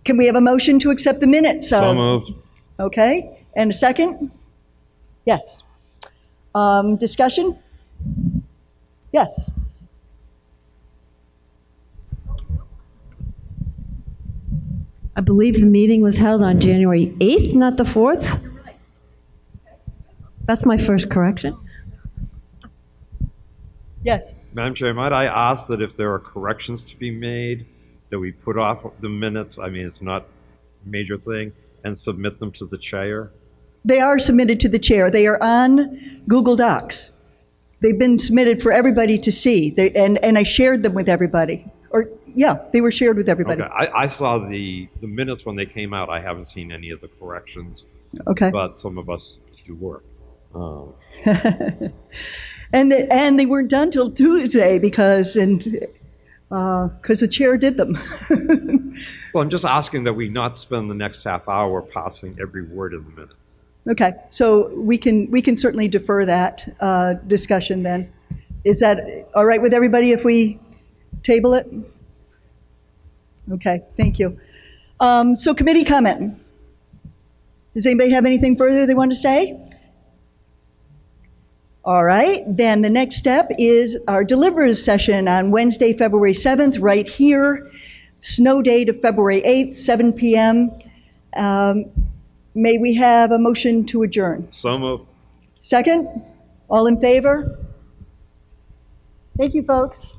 Can we have a motion to accept the minutes? So moved. Okay. And a second? Yes. Discussion? Yes. I believe the meeting was held on January 8th, not the 4th? That's my first correction. Yes. Madam Chair, might I ask that if there are corrections to be made, that we put off the minutes, I mean, it's not a major thing, and submit them to the chair? They are submitted to the chair. They are on Google Docs. They've been submitted for everybody to see, and I shared them with everybody. Or, yeah, they were shared with everybody. Okay, I saw the minutes when they came out. I haven't seen any of the corrections. Okay. But some of us do work. And they weren't done till Tuesday because the chair did them. Well, I'm just asking that we not spend the next half hour passing every word in the minutes. Okay, so we can certainly defer that discussion then. Is that all right with everybody if we table it? Okay, thank you. So committee comment. Does anybody have anything further they want to say? All right, then the next step is our deliberative session on Wednesday, February 7th, right here. Snow date of February 8th, 7 p.m. May we have a motion to adjourn? So moved. Second? All in favor? Thank you, folks.